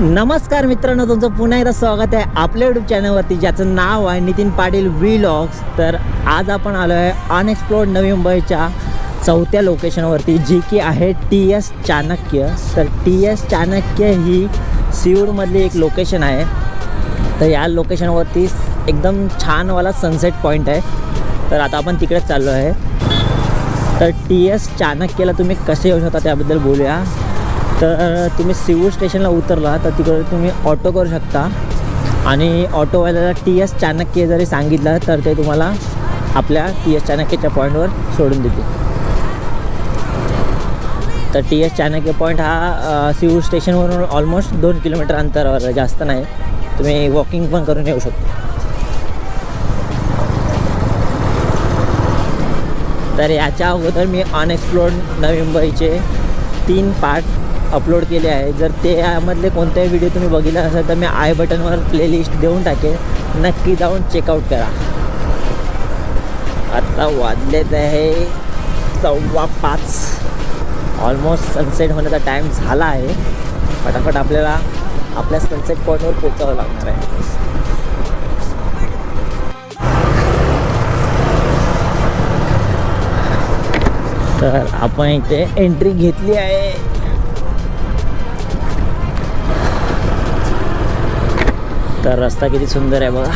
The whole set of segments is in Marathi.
नमस्कार मित्रांनो, तुमचं पुन्हा एकदा स्वागत आहे आपल्या यूट्यूब चॅनलवरती ज्याचं नाव आहे नितीन पाटील व्लॉग्स। तर आज आपण आलो आहे अनएक्सप्लोर्ड नवी मुंबईच्या चौथ्या लोकेशनवरती, जी की आहे TS चाणक्य। तर TS चाणक्य ही सीवूडमधली एक लोकेशन आहे। तर या लोकेशनवरती एकदम छानवाला सनसेट पॉईंट आहे। तर आता आपण तिकडेच चाललो आहे। तर TS चाणक्यला तुम्ही कसे येऊ शकता त्याबद्दल बोलूया। तर तुम्ही सीवूड स्टेशनला उतरला तर तिकडे तुम्ही ऑटो करू शकता आणि ऑटोवाल्याला TS चाणक्य जरी सांगितलं तर ते तुम्हाला आपल्या TS चाणक्यच्या पॉईंटवर सोडून देते। तर TS चाणक्य पॉईंट हा सीवूड स्टेशनवरून ऑलमोस्ट 2 किलोमीटर अंतरावर, जास्त नाही। तुम्ही वॉकिंग पण करून येऊ शकता। तर याच्या अगोदर मी अनएक्सप्लोर्ड नवी मुंबईचे 3 पार्ट अपलोड केले आहे। जर ते यामधले कोणत्याही व्हिडिओ तुम्ही बघितला असेल तर मी आय बटनवर प्लेलिस्ट देऊन टाकेल, नक्की जाऊन चेकआउट करा। आता वाजलेत आहे 5:15, ऑलमोस्ट सनसेट होण्याचा टाईम झाला आहे। फटाफट आपल्याला आपल्या सनसेट पॉईंटवर पोचावं लागणार आहे। तर आपण इथे एंट्री घेतली आहे। तर रस्ता किती सुंदर आहे बघा।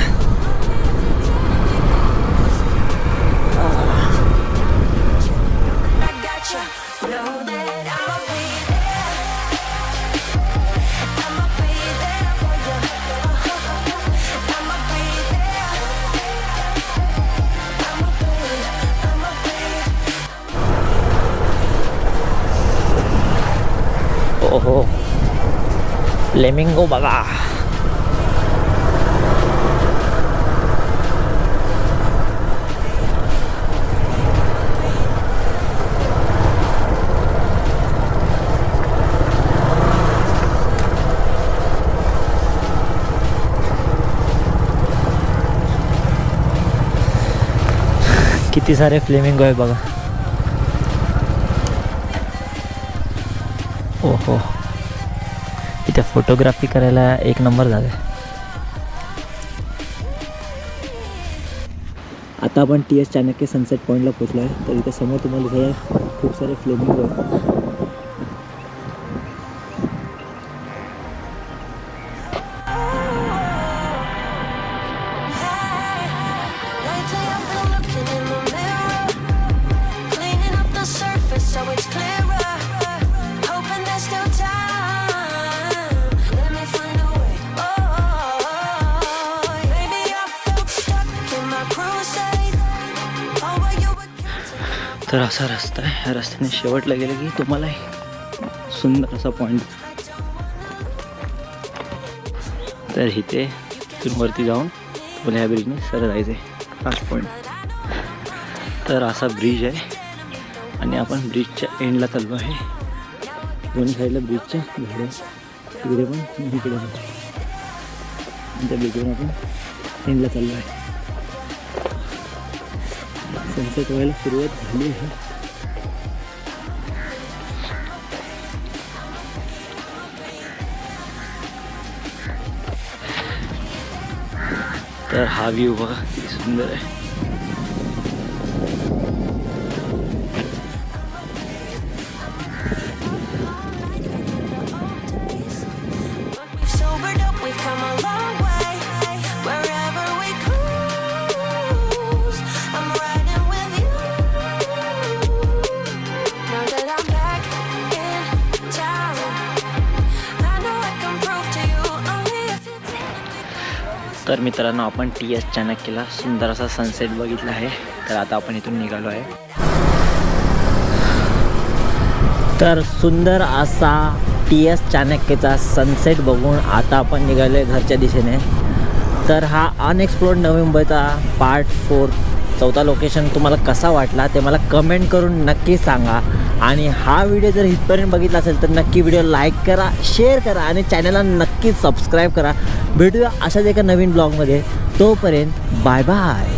ओहो, फ्लेमिंगो बघा। किती सारे फ्लेमिंगो आहे बघा। ओहो, इथे फोटोग्राफी करायला एक नंबर जागा आहे। आता आपण TS चाणक्य सनसेट पॉईंटला पोहोचलो आहे। तर इथे समोर तुम्हाला दिसत खूप सारे फ्लेमिंगो आहेत। तर असा रस्ता आहे, ह्या रस्त्याने शेवटला गेलं की तुम्हाला सुंदर असा पॉईंट। तर इथे तिथून वरती जाऊन तुम्हाला ह्या ब्रिजने सरळ जायचं आहे लास्ट पॉईंट। तर असा ब्रिज आहे आणि आपण ब्रिजच्या एंडला चाललो आहे। दोन्ही साईडला ब्रिजच्या झाडे, तिकडे पण इकडे पण, त्या ब्रिजवर आपण एंडला चाललो आहे। सनसेट व्हायला सुरुवात झाली आहे। तर हा व्ह्यू बघा किती सुंदर आहे। तर मित्रांनो, आपण TS चाणक्यला सुंदर असा सनसेट बघितला आहे। तर आता आपण इथून निघालो आहे। तर सुंदर असा TS चाणक्यचा सनसेट बघून आता आपण निघालो आहे घरच्या दिशेने। तर हा अनएक्सप्लोर्ड नवी मुंबईचा पार्ट 4 चौथा लोकेशन तुम्हाला कसा वाटला ते मला कमेंट करून नक्की सांगा। आणि हा व्हिडिओ जर इथपर्यंत बघितला असेल तर नक्की व्हिडिओ लाईक करा, शेअर करा आणि चॅनलला नक्की सबस्क्राईब करा। भेटूया अशाच एका नवीन ब्लॉगमध्ये। तोपर्यंत बाय बाय।